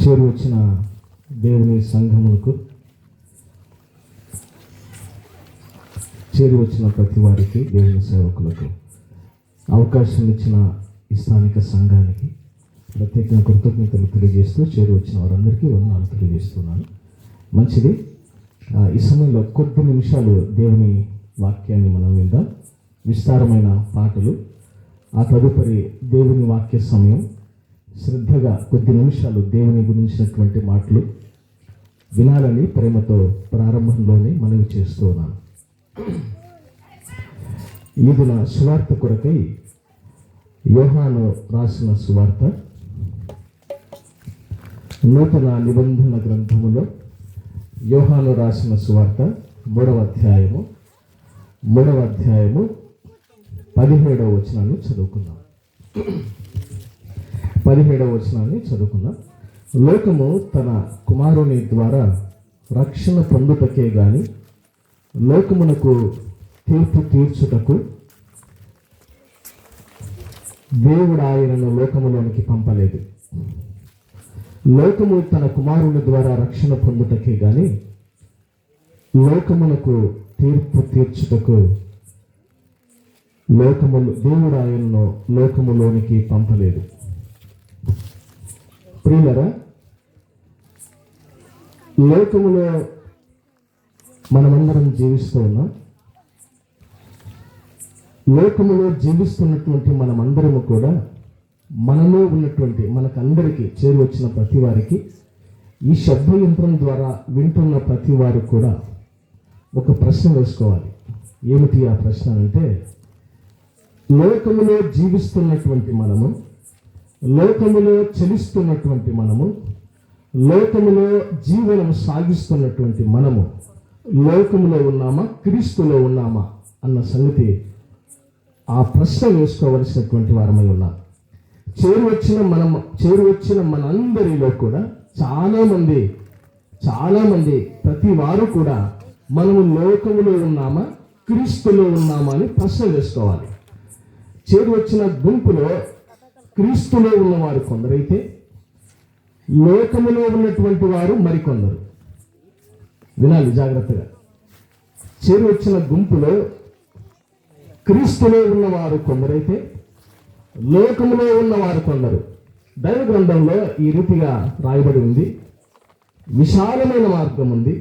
చేరు వచ్చిన దేవుని సంఘములకు, చేరి వచ్చిన ప్రతి వారికి, దేవుని సేవకులకు, అవకాశం ఇచ్చిన ఈ స్థానిక సంఘానికి ప్రత్యేకంగా కృతజ్ఞతలు తెలియజేస్తూ చేరి వచ్చిన వారందరికీ వందనాలు తెలియజేస్తున్నాను. మంచిది. ఈ సమయంలో కొద్ది నిమిషాలు దేవుని వాక్యాన్ని మనం విందాం. విస్తారమైన పాటలు, ఆ తదుపరి దేవుని వాక్య సమయం. శ్రద్ధగా కొద్ది నిమిషాలు దేవుని గురించినటువంటి మాటలు వినాలని ప్రేమతో ప్రారంభంలోనే మనవి చేస్తూ ఉన్నాను. ఈ దిన సువార్త కొరకై యోహాను రాసిన సువార్త నూతన నిబంధన గ్రంథములో యోహాను రాసిన సువార్త 3వ అధ్యాయము 17వ వచనాన్ని చదువుకుందాం. 17వ వచనాన్ని చదువుకుందాం. లోకము తన కుమారుని ద్వారా రక్షణ పొందుటకే గాని లోకమునకు తీర్పు తీర్చుటకు దేవుడు ఆయనను లోకములోనికి పంపలేదు. లోకము తన కుమారుని ద్వారా రక్షణ పొందుటకే గాని లోకమునకు తీర్పు తీర్చుటకు దేవుడు ఆయనను లోకములోనికి పంపలేదు. ప్రియులరా, లోకములో మనమందరం జీవిస్తూ ఉన్నాం. లోకములో జీవిస్తున్నటువంటి మనమందరము కూడా మనలో ఉన్నటువంటి మనకందరికీ చేరి వచ్చిన ప్రతి వారికి, ఈ శబ్ద యంత్రం ద్వారా వింటున్న ప్రతి వారు కూడా ఒక ప్రశ్న వేసుకోవాలి. ఏమిటి ఆ ప్రశ్న అంటే, లోకములో జీవిస్తున్నటువంటి మనము, లోకములో చలిస్తున్నటువంటి మనము, లోకములో జీవనం సాగిస్తున్నటువంటి మనము లోకములో ఉన్నామా, క్రీస్తులో ఉన్నామా అన్న సంగతి ఆ ప్రశ్న వేసుకోవలసినటువంటి వారమై ఉన్నాం. చేరు వచ్చిన మనందరిలో కూడా చాలామంది ప్రతి వారు కూడా మనము లోకములో ఉన్నామా, క్రీస్తులో ఉన్నామా అని ప్రశ్న వేసుకోవాలి. చేరు వచ్చిన గుంపులో క్రీస్తులో ఉన్నవారు కొందరైతే, లోకములో ఉన్నటువంటి వారు మరికొందరు. వినాలి జాగ్రత్తగా. చేరి వచ్చిన గుంపులో క్రీస్తులో ఉన్నవారు కొందరైతే, లోకములో ఉన్నవారు కొందరు. దైవ గ్రంథంలో ఈ రీతిగా రాయబడి ఉంది: విశాలమైన మార్గం ఉంది,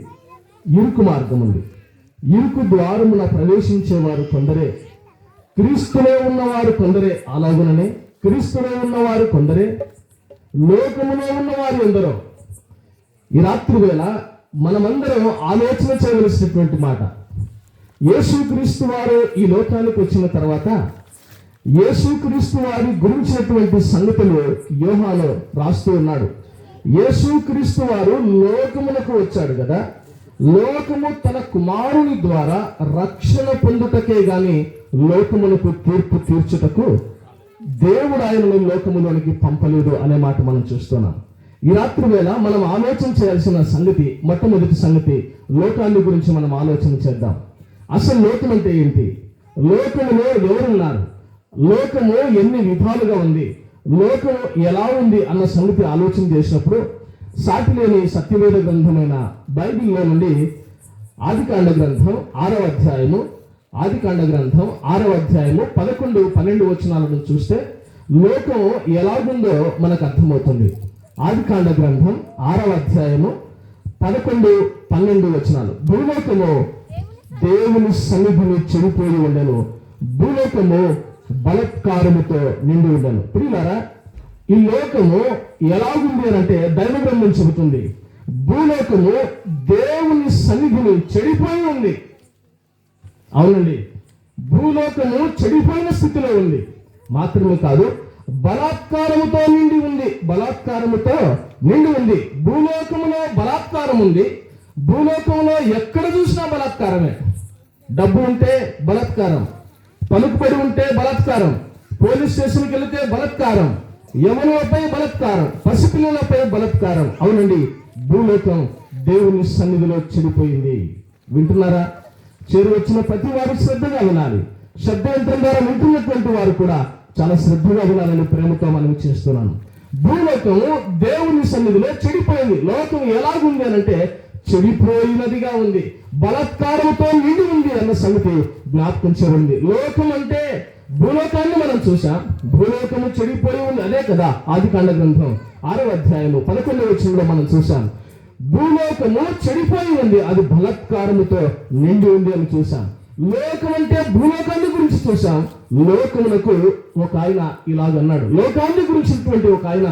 ఇరుకు మార్గం ఉంది. ఇరుకు ద్వారమున ప్రవేశించేవారు కొందరే, క్రీస్తులో ఉన్నవారు కొందరే. అలాగుననే క్రీస్తులో ఉన్నవారు కొందరే, లోకములో ఉన్నవారు ఎందరో. ఈ రాత్రి వేళ మనమందరం ఆలోచన చేయవలసినటువంటి మాట, యేసుక్రీస్తు వారు ఈ లోకానికి వచ్చిన తర్వాత యేసుక్రీస్తు వారి గురించినటువంటి సంగతులు యోహాను రాస్తూ ఉన్నాడు. యేసుక్రీస్తు వారు లోకములకు వచ్చాడు కదా, లోకము తన కుమారుని ద్వారా రక్షణ పొందుటకే గాని లోకములకు తీర్పు తీర్చుటకు దేవుడు ఆయనను లోకములోనికి పంపలేదు అనే మాట మనం చూస్తున్నాం. ఈ రాత్రి వేళ మనం ఆలోచన చేయాల్సిన సంగతి, మొట్టమొదటి సంగతి, లోకాన్ని గురించి మనం ఆలోచన చేద్దాం. అసలు లోకం అంటే ఏంటి? లోకములో ఎవరున్నారు? లోకము ఎన్ని విధాలుగా ఉంది? లోకం ఎలా ఉంది అన్న సంగతి ఆలోచన చేసినప్పుడు సాటి లేని సత్యవేద గ్రంథమైన బైబిల్లో నుండి ఆదికాండ గ్రంథం 6వ అధ్యాయము 11, 12 వచనాలను చూస్తే లోకం ఎలాగుందో మనకు అర్థమవుతుంది. ఆదికాండ గ్రంథం 6వ అధ్యాయము 11, 12 వచనాలు. భూలోకము దేవుని సన్నిధిని చెడిపోయి ఉండెను, భూలోకము బలత్కారముతో నిండి ఉండెను. ప్రియులారా, ఈ లోకము ఎలాగుంది అని అంటే దైవ గ్రంథం చెబుతుంది, భూలోకము దేవుని సన్నిధిని చెడిపోయి ఉంది. అవునండి, భూలోకము చెడిపోయిన స్థితిలో ఉంది. మాత్రమే కాదు, బలాత్కారముతో నిండి ఉంది. భూలోకములో బలాత్కారం ఉంది. భూలోకంలో ఎక్కడ చూసినా బలాత్కారమే. డబ్బు ఉంటే బలాత్కారం, పలుకుబడి ఉంటే బలాత్కారం, పోలీస్ స్టేషన్కి వెళితే బలాత్కారం, యవనులపై బలాత్కారం, పసిపిల్లలపై బలాత్కారం. అవునండి, భూలోకం దేవుని సన్నిధిలో చెడిపోయింది. వింటున్నారా? చేరు వచ్చిన ప్రతి వారు శ్రద్ధగా వినాలి. శబ్ద యంత్రం ద్వారా వింటున్నటువంటి వారు కూడా చాలా శ్రద్ధగా వినాలని ప్రేమతో మనం చేస్తున్నాను. భూలోకము దేవుని సన్నిధిలో చెడిపోయింది. లోకం ఎలాగుంది అని అంటే చెడిపోయినదిగా ఉంది, బలాత్కారంతో నిండి ఉంది అన్న సంగతి జ్ఞాపకం చేయబడింది. లోకం అంటే భూలోకాన్ని మనం చూసాం. భూలోకము చెడిపోయి ఉంది, అదే కదా ఆదికాండ గ్రంథం 6వ అధ్యాయము 11వ వచనంలో మనం చూసాం. భూలోకము చెడిపోయి ఉంది, అది బలాత్కారముతో నిండి ఉంది అని చూసాం. లోకం అంటే భూలోకాన్ని గురించి చూసాం. లోకమునకు ఒక ఆయన ఇలాగన్నాడు. లోకాన్ని గురించినటువంటి ఒక ఆయన,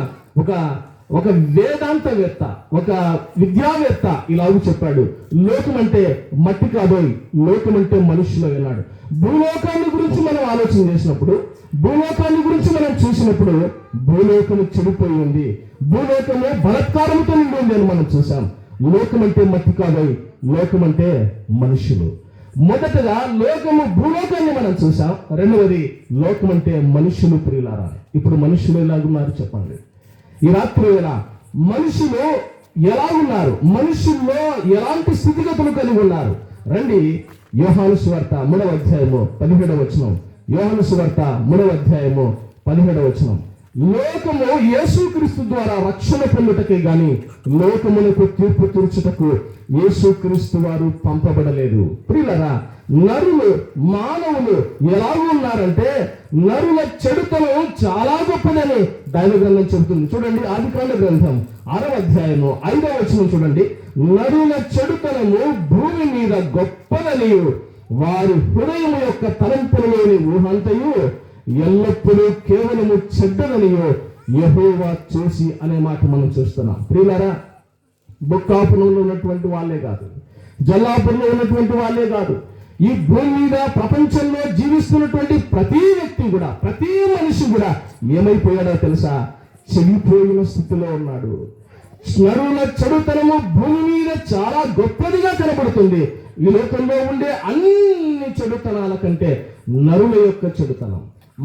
ఒక వేదాంతవేత్త, ఒక విద్యావేత్త ఇలాగ చెప్పాడు, లోకం అంటే మట్టి కాదోయ్, లోకం అంటే మనుషులు అన్నాడు. భూలోకాన్ని గురించి మనం ఆలోచన చేసినప్పుడు, భూలోకాన్ని గురించి మనం చూసినప్పుడు భూలోకము చెడిపోయి ఉంది, భూలోకము బలాత్కారంతో నిండి ఉంది అని మనం చూసాం. లోకం అంటే మట్టి కాదోయ్, లోకం అంటే మనుషులు. మొదటగా లోకము భూలోకాన్ని మనం చూసాం. రెండవది లోకం అంటే మనుషులు. ప్రియులారా, ఇప్పుడు మనుషులు ఎలాగున్నారు చెప్పండి. ఈ రాత్రి వేళ మనుషులు ఎలా ఉన్నారు, మనుషుల్లో ఎలాంటి స్థితిగతులు కలిగి ఉన్నారు? రండి, యోహాను సువార్త 3వ అధ్యాయము 17వ వచనం. యోహాను సువార్త 3వ అధ్యాయము 17వ వచనం. లోకము యేసుక్రీస్తు ద్వారా రక్షణ పొందుటకే గాని లోకమునకు తీర్పు తీర్చుటకు యేసుక్రీస్తు వారు పంపబడలేదు. ప్రియులారా, నరులు, మానవులు ఎలాగూ ఉన్నారంటే నరుల చెడుతనం చాలా గొప్పదని దైవ గ్రంథం చెబుతుంది. చూడండి, ఆదికాండ గ్రంథం 6వ అధ్యాయము 5వ వచనం చూడండి. నరుల చెడుతనము భూమి మీద గొప్పదనియు వారి హృదయం యొక్క తలంపులలోని ఊహంతయు ఎల్లప్పుడూ కేవలము చెడ్డదనియో యెహోవా చూసి అనే మాట మనం చూస్తున్నాం. ప్రియులారా, బొక్కాపురంలో ఉన్నటువంటి వాళ్ళే కాదు, జల్లాపురంలో ఉన్నటువంటి వాళ్ళే కాదు, ఈ భూమి మీద ప్రపంచంలో జీవిస్తున్నటువంటి ప్రతి వ్యక్తి కూడా, ప్రతి మనిషి కూడా ఏమైపోయాడో తెలుసా? చెడిపోయిన స్థితిలో ఉన్నాడు. నరుల చెడుతనము భూమి మీద చాలా గొప్పదిగా కనబడుతుంది. ఈ లోకంలో ఉండే అన్ని చెడుతనాల కంటే నరుల యొక్క చెడుతనం,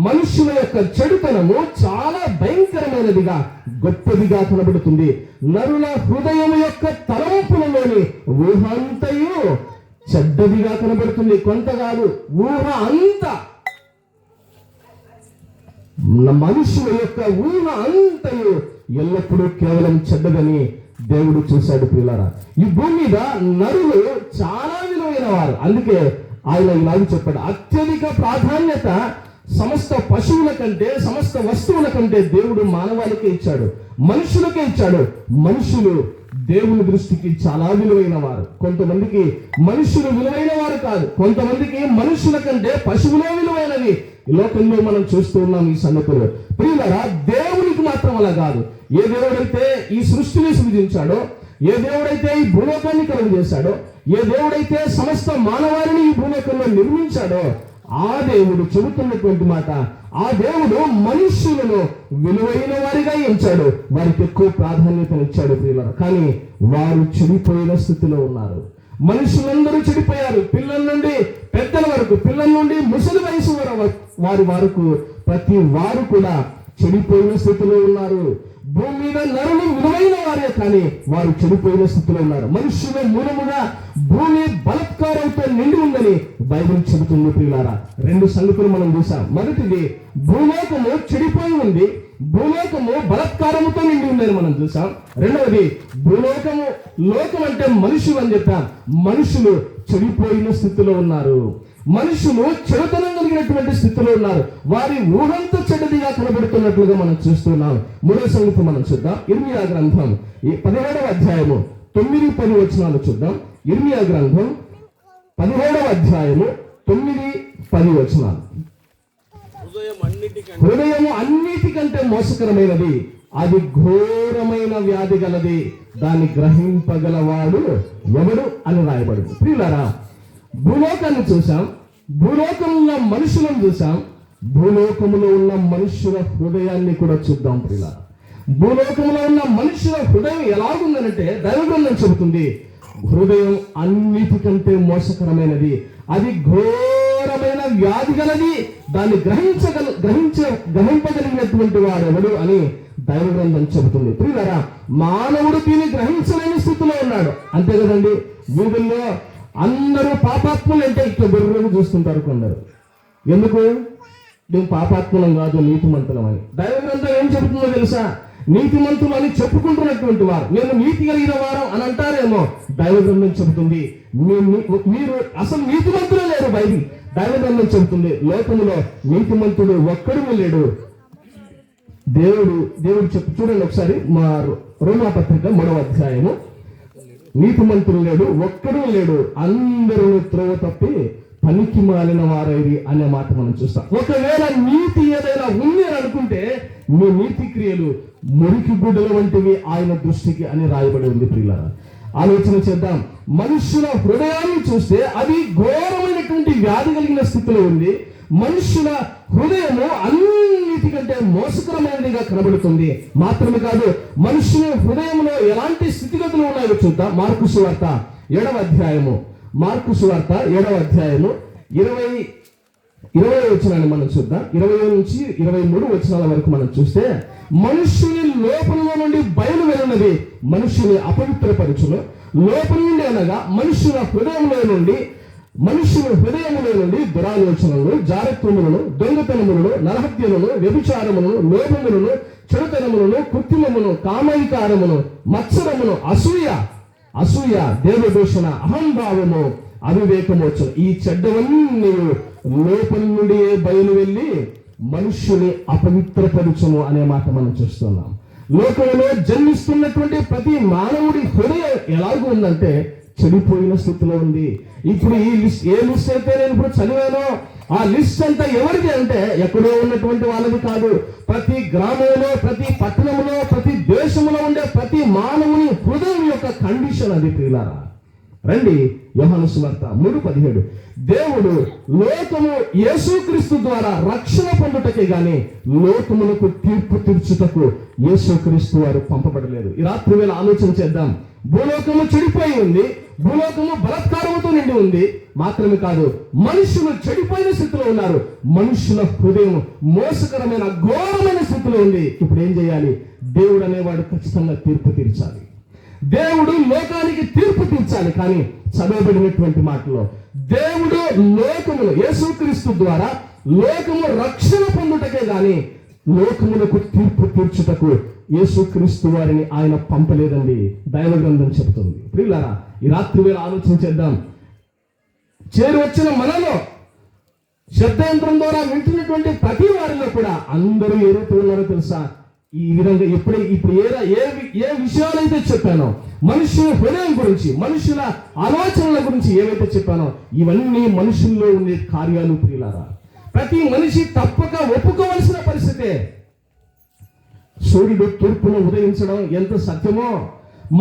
మనుషుల యొక్క చెడుతనము చాలా భయంకరమైనదిగా, గొప్పదిగా కనబడుతుంది. నరుల హృదయం యొక్క తలంపులలోని ఊహంతయు చెడ్డదిగా కనబడుతుంది. కొంత కాదు, ఊహ అంతా, మనుషుల యొక్క ఊహ అంతయు ఎల్లప్పుడూ కేవలం చెడ్డదని దేవుడు చూశాడు. ప్రియులారా, ఈ భూమి మీద నరులు చాలా విలువైన వారు. అందుకే ఆయన ఇలాగ చెప్పాడు, అత్యధిక ప్రాధాన్యత సమస్త పశువుల కంటే, సమస్త వస్తువుల కంటే దేవుడు మానవాళికే ఇచ్చాడు, మనుషులకే ఇచ్చాడు. మనుషులు దేవుని దృష్టికి చాలా విలువైన వారు. కొంతమందికి మనుషులు విలువైన వారు కాదు, కొంతమందికి మనుషుల కంటే పశువులే విలువైనవి ఈ లోకంలో మనం చూస్తూ ఉన్నాం ఈ సంగతులు. ప్రియులారా, దేవునికి మాత్రం అలా కాదు. ఏ దేవుడైతే ఈ సృష్టిని సృజించాడో, ఏ దేవుడైతే ఈ భూలోకాన్ని కలుగు చేశాడో, ఏ దేవుడైతే సమస్త మానవాళిని ఈ భూలోకంలో నిర్మించాడో, ఆ దేవుడు చెబుతున్నటువంటి మాట, ఆ దేవుడు మనుష్యులను విలువైన వారిగా ఎంచాడు, వారికి ఎక్కువ ప్రాధాన్యతనిచ్చాడు. ప్రియులారా, కానీ వారు చెడిపోయిన స్థితిలో ఉన్నారు. మనుషులందరూ చెడిపోయారు. పిల్లల నుండి పెద్దల వరకు, పిల్లల నుండి ముసలి వయసు వారి వరకు ప్రతి వారు కూడా చెడిపోయిన స్థితిలో ఉన్నారు. భూమి మీద నరులు విలువైన వారే, కానీ వారు చెడిపోయిన స్థితిలో ఉన్నారు. మనుషుల మూలముగా భూమి బలాత్కారంతో నిండి ఉందని బైబిల్ చెబుతుంది. ప్రియులారా, రెండు సంగతులు మనం చూసాం. మొదటిది, భూలోకము చెడిపోయి ఉంది, భూలోకము బలాత్కారముతో నిండి ఉందని మనం చూసాం. రెండవది, లోకం అంటే మనుషులు అని చెప్పాం. మనుషులు చెడిపోయిన స్థితిలో ఉన్నారు, మనుషులు చెడుతనం కలిగినటువంటి స్థితిలో ఉన్నారు. వారి ఊహంతో చెడ్డదిగా కనబడుతున్నట్లుగా మనం చూస్తున్నాం. మూడో సంగతి మనం చూద్దాం. ఇర్మియా గ్రంథం 17వ అధ్యాయము 9-10 వచనాలు చూద్దాం. ఇర్మియా గ్రంథం 17వ అధ్యాయము 9-10 వచనాలు. హృదయము అన్నిటికంటే మోసకరమైనది, అది ఘోరమైన వ్యాధి గలది, దాన్ని గ్రహింపగలవాడు ఎవడు అని రాయబడింది. ప్రియులారా, భూలోకాన్ని చూసాం, భూలోకంలో మనుషులను చూసాం, భూలోకములో ఉన్న మనుషుల హృదయాన్ని కూడా చూద్దాం. ప్రియులారా, భూలోకంలో ఉన్న మనుషుల హృదయం ఎలాగుందనంటే దైవగ్రంథం చెబుతుంది, హృదయం అన్నిటికంటే మోసకరమైనది, అది ఘోరమైన వ్యాధి గలది, దాన్ని గ్రహింపగలిగినటువంటి వాడు ఎవడు అని దైవగ్రంథం చెబుతుంది. ప్రియులారా, మానవుడు దీన్ని గ్రహించలేని స్థితిలో ఉన్నాడు. అంతే కదండి, వీధుల్లో అందరూ పాపాత్ములు అంటే ఇట్లా బెర్రను చూస్తుంటారు కొందరు. ఎందుకు? మేము పాపాత్ములం కాదు, నీతిమంతులం అని. దైవగ్రంథం ఏం చెబుతుందో తెలుసా? నీతిమంతులు అని చెప్పుకుంటున్నటువంటి వారు మేము నీతి కలిగిన వారం అని అంటారేమో. దైవ గ్రంథం చెబుతుంది మీరు అసలు నీతిమంతులే లేరు. దైవ గ్రంథం చెబుతుంది లోకములో నీతిమంతుడు ఒక్కడు లేడు. దేవుడు చూడండి ఒకసారి మా రోమాపత్రిక 3వ అధ్యాయము. నీతిమంతుడు లేడు, ఒక్కడూ లేడు, అందరూ త్రోవ తప్పి పనికి మాలిన వారైరి అనే మాట మనం చూస్తాం. ఒకవేళ నీతి ఏదైనా ఉంది అని అనుకుంటే మీ నీతి క్రియలు మురికి గుడ్డల వంటివి ఆయన దృష్టికి అని రాయబడి ఉంది. ప్రియులారా, ఆలోచన చేద్దాం. మనుషుల హృదయాన్ని చూస్తే అది ఘోరమైనటువంటి వ్యాధి కలిగిన స్థితిలో ఉంది. మనుషుల హృదయము అన్నిటికంటే మోసకరమైనదిగా కనబడుతుంది. మాత్రమే కాదు, మనుషుల హృదయంలో ఎలాంటి స్థితిగతులు ఉన్నాయో చూద్దాం. మార్కు సువార్త 7వ అధ్యాయము 20 వచనాన్ని మనం చూద్దాం. 20 నుంచి 23 వచనాల వరకు మనం చూస్తే, మనుషుని లోపల నుండి బయలు వెళ్ళినది మనుషుని అపవిత్రపరచును. లోపల నుండి అనగా మనుషుల హృదయంలో నుండి దురాలోచనలను, జారత్వములను, దొంగతనములను, నరహత్యలను, వ్యభిచారములను, లోభములను, చెడుతనములను, కృత్రిమమును, కామైకారమును, మత్సరమును, అసూయ, దేవదూషణ, అహంభావము, అవివేకమోచన, ఈ చెడ్డవన్నీ లోపల నుండి బయలు వెళ్ళి మనుష్యుని అపవిత్రపరచును అనే మాట మనం చూస్తున్నాం. లోకంలో జన్మిస్తున్నటువంటి ప్రతి మానవుడి హృదయం ఎలాగూ ఉందంటే చెడిపోయిన స్థితిలో ఉంది. ఇప్పుడు ఈ లిస్ట్ ఏ లిస్ట్ అయితే నేను ఇప్పుడు చదివానో ఆ లిస్ట్ అంతా ఎవరిది అంటే ఎక్కడో ఉన్నటువంటి వాళ్ళది కాదు. ప్రతి గ్రామంలో, ప్రతి పట్టణంలో, ప్రతి దేశంలో ఉండే ప్రతి మానవుని హృదయం యొక్క కండిషన్ అది. ప్రియులారా, రండి యోహాను సువార్త 3:17. దేవుడు లోకము యేసుక్రీస్తు ద్వారా రక్షణ పొందుటకే గాని లోకములకు తీర్పు తీర్చుటకు యేసుక్రీస్తు వారు పంపబడలేదు. ఈ రాత్రి వేళ ఆలోచన చేద్దాం. భూలోకము చెడిపోయి ఉంది, భూలోకము బలాత్కారముతో నిండి ఉంది. మాత్రమే కాదు, మనుషులు చెడిపోయిన స్థితిలో ఉన్నారు. మనుషుల హృదయం మోసకరమైన ఘోరమైన స్థితిలో ఉంది. ఇప్పుడు ఏం చేయాలి? దేవుడు అనేవాడు ఖచ్చితంగా తీర్పు తీర్చాలి. దేవుడు లోకానికి తీర్పు తీర్చాలి. కానీ చదవబడినటువంటి మాటలో దేవుడు లోకమును యేసుక్రీస్తు ద్వారా లోకము రక్షణ పొందుటకే గాని లోకములకు తీర్పు తీర్చుటకు యేసుక్రీస్తు వారిని ఆయన పంపలేదండి. దైవ గ్రంథం చెబుతుంది. ప్రియులారా, ఈ రాత్రి వేళ ఆలోచన చేద్దాం. చేరి వచ్చిన మనలో శబ్దయంత్రం ద్వారా వింటున్నటువంటి ప్రతి వారిలో కూడా అందరూ ఏ రీతి ఉన్నారో తెలుసా? ఈ విధంగా ఇప్పుడు ఏ విషయాలైతే చెప్పానో, మనుషుల హృదయం గురించి, మనుషుల ఆలోచనల గురించి ఏవైతే చెప్పానో, ఇవన్నీ మనుషుల్లో ఉండే కార్యాలు. ప్రియులారా, ప్రతి మనిషి తప్పక ఒప్పుకోవలసిన పరిస్థితే. సూర్యుడు తూర్పును ఉదయించడం ఎంత సత్యమో,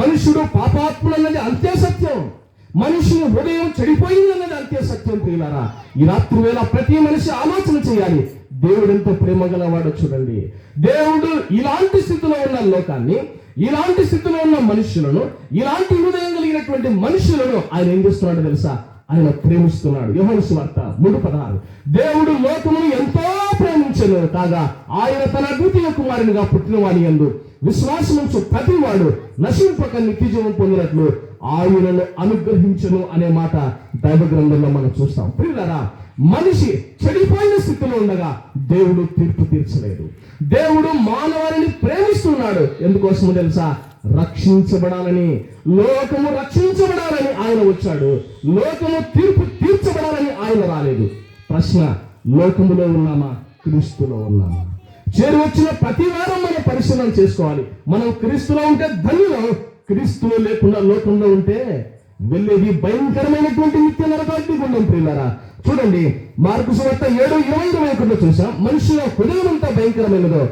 మనుషుడు పాపాత్ముడన్నది అంతే సత్యం. మనుషుని హృదయం చెడిపోయిందన్నది అంతే సత్యం. ప్రియులారా, ఈ రాత్రి వేళ ప్రతి మనిషి ఆలోచన చేయాలి. దేవుడు ఎంత ప్రేమ గలవాడో చూడండి. దేవుడు ఇలాంటి స్థితిలో ఉన్న లోకాన్ని, ఇలాంటి స్థితిలో ఉన్న మనుషులను, ఇలాంటి హృదయం కలిగినటువంటి మనుషులను ఆయన ఏం చేస్తున్నాడో తెలుసా? ఆయన ప్రేమిస్తున్నాడు. యోహాను సువార్త 3:16. దేవుడు లోకమును ఎంతో ప్రేమించెను కాగా ఆయన తన అద్వితీయ కుమారునిగా పుట్టిన వాని యందు విశ్వాసముంచు ప్రతి వాడు నశింపక నిత్యజీవం పొందినట్లు ఆయనను అనుగ్రహించును అనే మాట దైవ గ్రంథంలో మనం చూస్తాం. ప్రియులారా, మనిషి చెడిపోయిన స్థితిలో ఉండగా దేవుడు తీర్పు తీర్చలేదు. దేవుడు మానవాళిని ప్రేమిస్తున్నాడు. ఎందుకోసమో తెలుసా? రక్షించబడాలని, లోకము రక్షించబడాలని ఆయన వచ్చాడు. లోకము తీర్పు తీర్చబడాలని ఆయన రాలేదు. ప్రశ్న, లోకములో ఉన్నామా? క్రీస్తులో ఉన్నామా? చేరి వచ్చిన ప్రతి వారం మనం పరిశీలన చేసుకోవాలి. మనం క్రీస్తులో ఉంటే ధన్యులం, క్రీస్తులో లేకుండా లోకంలో ఉంటే వెళ్ళేది భయంకరమైనటువంటి నిత్య నరకాగ్ని గుండం. ప్రియులారా, చూడండి, మార్కు సువార్త 7:20-21 చూసాం. మనుషుల హృదయం అంతా భయంకరమైనదో.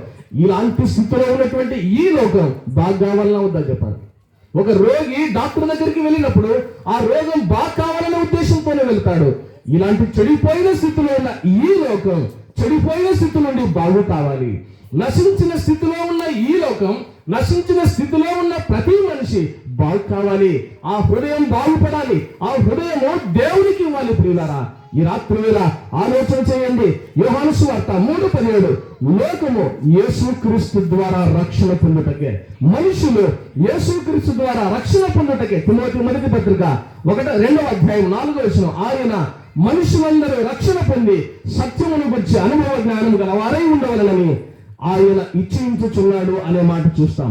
ఇలాంటి స్థితిలో ఉన్నటువంటి ఈ లోకం బాగా కావాలన్నా వద్దా చెప్పాలి? ఒక రోగి డాక్టర్ దగ్గరికి వెళ్ళినప్పుడు ఆ రోగం బాగా కావాలనే ఉద్దేశంతోనే వెళ్తాడు. ఇలాంటి చెడిపోయిన స్థితిలో ఉన్న ఈ లోకం చెడిపోయిన స్థితి నుండి బాగు కావాలి. నశించిన స్థితిలో ఉన్న ఈ లోకం, నశించిన స్థితిలో ఉన్న ప్రతి మనిషి బాగు కావాలి. ఆ హృదయం బాగుపడాలి. ఆ హృదయము దేవునికి ఇవ్వాలి. ప్రియులారా, ఈ రాత్రి వేళ ఆలోచన చేయండి. యోహాను సువార్త 3:17. లోకము యేసుక్రీస్తు ద్వారా రక్షణ పొందుటకే, మనుషులు యేసుక్రీస్తు ద్వారా రక్షణ పొందుటకే. తిమోతి 1:4 ఆయన మనుషులందరూ రక్షణ పొంది సత్యమును గురించి అనుభవ జ్ఞానం గల వారై ఉండవలనని ఆయన ఇచ్చించుచున్నాడు అనే మాట చూస్తాం.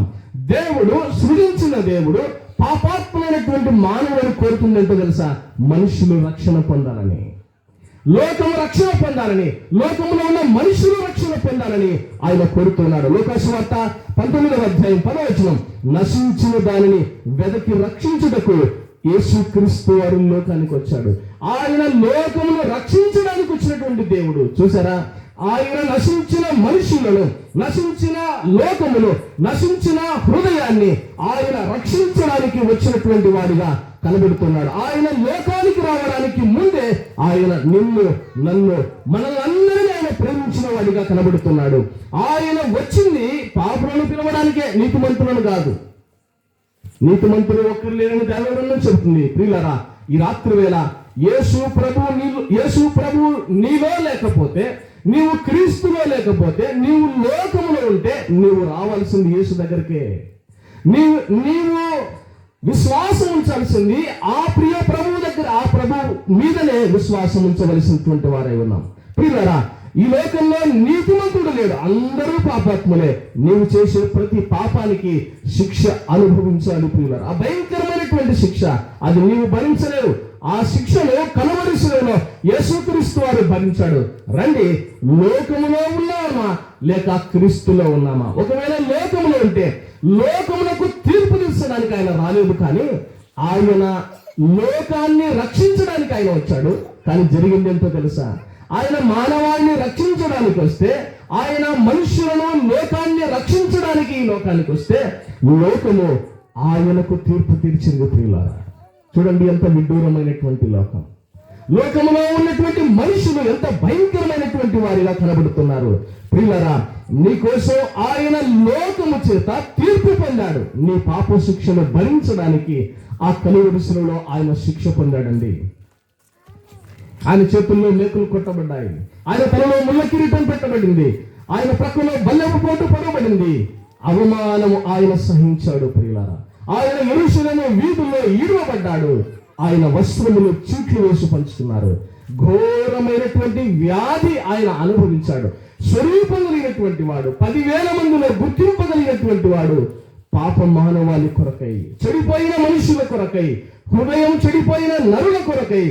దేవుడు, సృజించిన దేవుడు పాపాత్మైనటువంటి మానవుని కోరుతుందంటో తెలుసా? మనుషులు రక్షణ పొందాలని, లోకము రక్షణ పొందాలని, లోకంలో ఉన్న మనుషులు రక్షణ పొందాలని ఆయన కోరుతున్నాడు. లోకాసు వార్త 19వ అధ్యాయం 10వ వచనం, నశించిన దానిని వెదకి రక్షించుటకు యేసుక్రీస్తు వారు లోకానికి వచ్చాడు. ఆయన లోకమును రక్షించడానికి వచ్చినటువంటి దేవుడు. చూసారా? ఆయన నశించిన మనుషులను, నశించిన లోకమును, నశించిన హృదయాన్ని ఆయన రక్షించడానికి వచ్చినటువంటి వాడిగా కనబడుతున్నాడు. ఆయన లోకానికి రావడానికి ముందే ఆయన నిన్ను, నన్ను, మనల్ని ఆయన ప్రేమించిన వాడిగా కనబడుతున్నాడు. ఆయన వచ్చింది పాపులను పిలవడానికే, నీతిమంతులను కాదు. నీతిమంతులు ఒక్కరు లేరని దేవగ్రంథం చెబుతుంది. ప్రియులారా, ఈ రాత్రి వేళ యేసు ప్రభు నీలో లేకపోతే, నీవు క్రీస్తులో లేకపోతే, నీవు లోకములో ఉంటే నీవు రావాల్సింది యేసు దగ్గరికే. నీవు విశ్వాసం ఉంచాల్సింది ఆ ప్రియ ప్రభువు దగ్గర, ఆ ప్రభు మీదనే విశ్వాసం ఉంచవలసినటువంటి వారై ఉన్నాం. ప్రియులారా, ఈ లోకంలో నీతిమంతుడు లేడు, అందరూ పాపాత్ములే. నీవు చేసే ప్రతి పాపానికి శిక్ష అనుభవించాలి. ప్రియులారా, ఆ భయంకరమైనటువంటి శిక్ష అది నీవు భరించలేవు. ఆ శిక్షను కలవరిశిలలో యేసుక్రీస్తు వారు భరించాడు. రండి, లోకములో ఉన్నామా లేక క్రీస్తులో ఉన్నామా? ఒకవేళ లోకములో ఉంటే లోకములకు తీర్పు తీర్చడానికి ఆయన రాలేదు, కానీ ఆయన లోకాన్ని రక్షించడానికి ఆయన వచ్చాడు. కానీ జరిగింది ఎంతో తెలుసా? ఆయన మానవాళిని రక్షించడానికి వస్తే, ఆయన మనుష్యులను, లోకాన్ని రక్షించడానికి ఈ లోకానికి వస్తే, లోకము ఆయనకు తీర్పు తీర్చింది. ప్రియులారా, చూడండి ఎంత విడ్డూరమైనటువంటి లోకం. లోకములో ఉన్నటువంటి మనుషులు ఎంత భయంకరమైనటువంటి వారిగా కనబడుతున్నారు. ప్రియులారా, నీకోసం ఆయన లోకము చేత తీర్పు పొందాడు. నీ పాప శిక్షను భరించడానికి ఆ కలువరి శిలువలో ఆయన శిక్ష పొందాడండి. ఆయన చేతుల్లో మేకులు కొట్టబడ్డాయి, ఆయన తలలో ముళ్ళ కిరీటం పెట్టబడింది, ఆయన ప్రక్కలో బల్లెపు పోటు పడబడింది. అవమానము ఆయన సహించాడు. ప్రియులారా, ఆయన యెరూషలేము వీధుల్లో ఈడవబడ్డాడు. ఆయన వస్త్రములు చీట్లు వేసి పంచుతున్నారు. ఘోరమైనటువంటి వ్యాధి ఆయన అనుభవించాడు. స్వరూపం కలిగినటువంటి వాడు, 10,000 మందిలో గుర్తింపగలిగినటువంటి వాడు, పాప మానవాళి కొరకై, చెడిపోయిన మనుషుల కొరకై, హృదయం చెడిపోయిన నరుల కొరకై,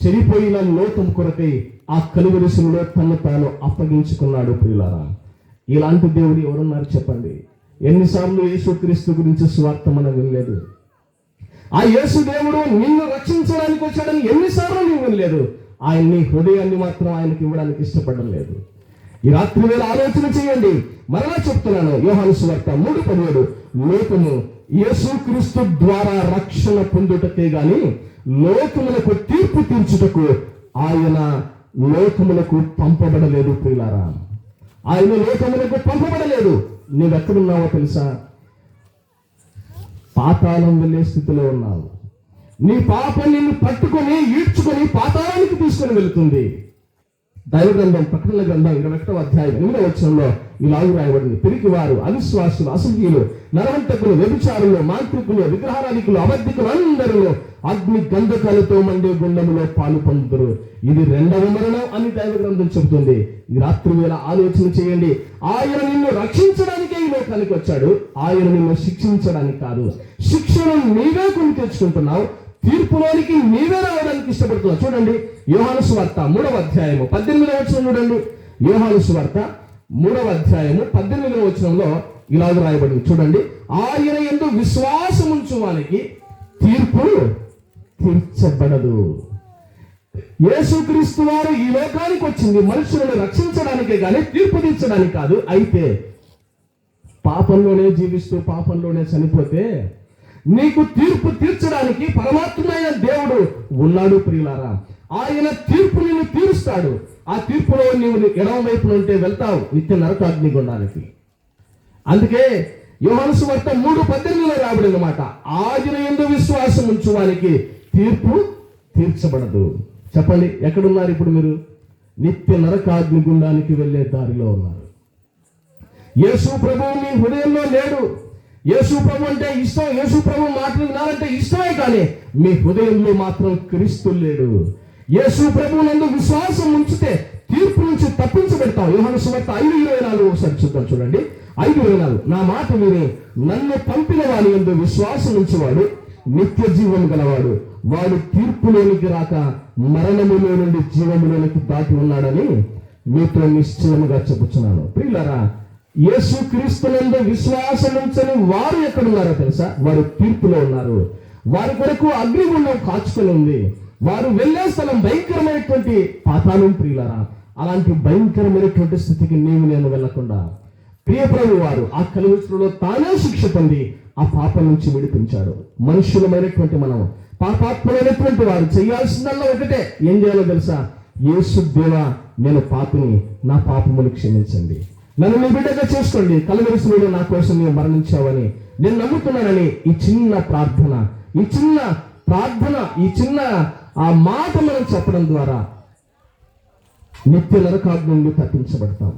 చెడిపోయిన లోకం కొరకై ఆ కలువరి శిలువలో తను తాను అప్పగించుకున్నాడు. ప్రియులారా, ఇలాంటి దేవుడు ఎవరున్నారు చెప్పండి? ఎన్నిసార్లు యేసుక్రీస్తు గురించి సువార్త మనం వినలేదు? ఆ యేసు దేవుడు నిన్ను రక్షించడానికి వచ్చాడని ఎన్నిసార్లు నువ్వు వినలేదు? ఆయన నీ హృదయాన్ని మాత్రం ఆయనకి ఇవ్వడానికి ఇష్టపడడం లేదు. ఈ రాత్రి వేళ ఆలోచన చేయండి. మరలా చెప్తున్నాను, యోహాను సువార్త 3:17, లోకము యేసుక్రీస్తు ద్వారా రక్షణ పొందుటకే గాని లోకములకు తీర్పు తీర్చుటకు ఆయన లోకములకు పంపబడలేదు. ప్రియులారా, ఆయన లోకములకు పంపబడలేదు. నువ్వెక్కడున్నావో తెలుసా? పాతాళం వెళ్ళే స్థితిలో ఉన్నావు. నీ పాపం నిన్ను పట్టుకొని ఈడ్చుకొని పాతాళానికి తీసుకొని వెళుతుంది. దైవ గ్రంథం, ప్రకటన గ్రంథం 21వ అధ్యాయం 8వ వచనంలో ఇలాగ రాయబడింది: పిరికివారు, అవిశ్వాసులు, అసహ్యులు, నరహంతకులు, వ్యభిచారులు, మాంత్రికులు, విగ్రహారాధికులు, అబద్ధికులు అందరూ అగ్ని గంధకాలతో మండే గుండములో పాలు పొందుతారు. ఇది 2వ మరణం అని దైవ గ్రంథం చెబుతుంది. ఈ రాత్రి వేళ ఆలోచన చేయండి. ఆయన నిన్ను రక్షించడానికే ఈ లోకానికి వచ్చాడు, ఆయన నిన్ను శిక్షించడానికి కాదు. శిక్షను నీవే కొని తెచ్చుకుంటున్నావు, తీర్పులోనికి నీవే రావడానికి ఇష్టపడుతున్నావు. చూడండి, యోహాను సువార్త 3వ అధ్యాయము 18వ వచనం చూడండి. యోహాను సువార్త 3వ అధ్యాయము 18వ వచనంలో ఇలాగ రాయబడింది. చూడండి, ఆయన యందు విశ్వాసం ఉంచువానికి తీర్పు తీర్చబడదు. యేసుక్రీస్తు వారు ఈ లోకానికి వచ్చింది మనుషులను రక్షించడానికే కానీ తీర్పు తీర్చడానికి కాదు. అయితే పాపంలోనే జీవిస్తూ పాపంలోనే చనిపోతే నీకు తీర్పు తీర్చడానికి పరమాత్మైన దేవుడు ఉన్నాడు. ప్రియులారా, ఆయన తీర్పు నిన్ను తీరుస్తాడు. ఆ తీర్పులో నీవు ఎడమ వైపున ఉంటే వెళ్తావు నిత్య నరకాగ్ని గుండానికి. అందుకే యోహాను సువార్త 3:18లో రాబడిన మాట, ఆయన యందు విశ్వాసం ఉంచువానికి తీర్పు తీర్చబడదు. చెప్పండి, ఎక్కడున్నారు ఇప్పుడు మీరు? నిత్య నరకాగ్ని గుండానికి వెళ్ళే దారిలో ఉన్నారు. యేసు ప్రభువు మీ హృదయంలో లేడు. యేసు ప్రభు అంటే ఇష్టం, యేసు ప్రభు మాటలు వినాలంటే ఇష్టమే, కానీ మీ హృదయంలో మాత్రం క్రీస్తు లేడు. యేసు ప్రభు నందు విశ్వాసం ఉంచితే తీర్పు నుంచి తప్పించబెడతాం. యోహాను సువార్త 5:24 ఒకసారి చూద్దాం, చూడండి. 5:24, నా మాట విని నన్ను పంపిన వాని యందు విశ్వాసం ఉంచేవాడు నిత్య జీవం గలవాడు, వాడు తీర్పులోనికి రాక మరణములో నుండి జీవములోనికి దాటి ఉన్నాడని మీతో నిశ్చయముగా చెప్పుచున్నాను. ప్రియులారా, యేసు క్రీస్తునందు విశ్వాసం ఉంచని వారు ఎక్కడున్నారో తెలుసా? వారు తీర్పులో ఉన్నారు. వారి కొరకు అగ్నిగుండం కాచుకొని ఉంది. వారు వెళ్ళే స్థలం భయంకరమైనటువంటి పాతాళం. ప్రియులారా, అలాంటి భయంకరమైనటువంటి స్థితికి నేను వెళ్ళకుండా ప్రియప్రభు వారు ఆ కలువరిలో తానే శిక్ష పొంది ఆ పాపం నుంచి విడిపించాడు. మనుషులమైనటువంటి మనం, పాపాత్ములైనటువంటి వారు చేయాల్సిందల్లా ఒకటే, ఏం చేయాలో తెలుసా? యేసు దేవా, నేను పాపిని, నా పాపములు క్షమించండి, నన్ను మీ బిడ్డగా చేసుకోండి, కలువరిలో నా కోసం నీవు మరణించావని నేను నమ్ముతున్నానని ఈ చిన్న ప్రార్థన, ఈ చిన్న ఆ మాట మనం చెప్పడం ద్వారా నిత్య నరకాగ్ని నుండి తప్పించబడతాం,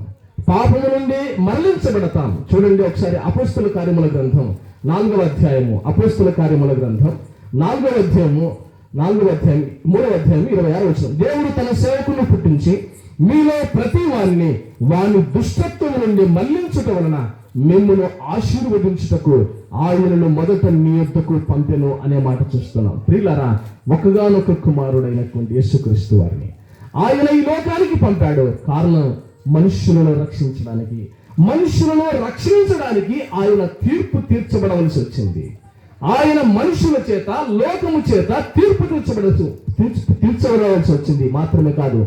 పాపము నుండి మరలించబడతాం. చూడండి ఒకసారి అపోస్తల కార్యముల గ్రంథం 4వ అధ్యాయము, అపోస్తల కార్యముల గ్రంథం 4వ అధ్యాయము 3వ అధ్యాయం 26వ వచనం. దేవుడు తన సేవకులను పుట్టించి మీలో ప్రతి వాని దుష్టత్వం నుండి మళ్లించుట వలన మిమ్మును ఆశీర్వదించుటకు ఆయనను మొదట మీ యొద్దకు పంపెను అనే మాట చూస్తున్నాం. ప్రియులారా, ఒకగానొక కుమారుడైనటువంటి యేసుక్రీస్తు వారిని ఆయన ఈ లోకానికి పంపాడు. కారణం మనుష్యులను రక్షించడానికి. మనుష్యులను రక్షించడానికి ఆయన తీర్పు తీర్చబడవలసి వచ్చింది. ఆయన మనుషుల చేత, లోకము చేత తీర్పు తీర్చబడవలసి వచ్చింది. మాత్రమే కాదు,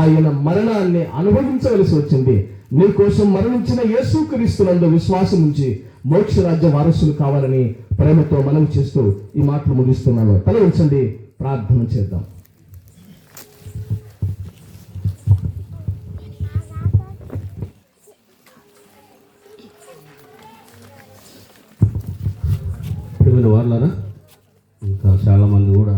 ఆయన మరణాన్ని అనుభవించవలసి వచ్చింది. నీ కోసం మరణించిన యేసుక్రీస్తునందు విశ్వాసం ఉంచి మోక్ష రాజ్య వారసులు కావాలని ప్రేమతో మనవి చేస్తూ ఈ మాటలు ముగిస్తున్నాను. తల ఉంచండి, ప్రార్థన చేద్దాం. వాళ్ళరా ఇంకా చాలామంది కూడా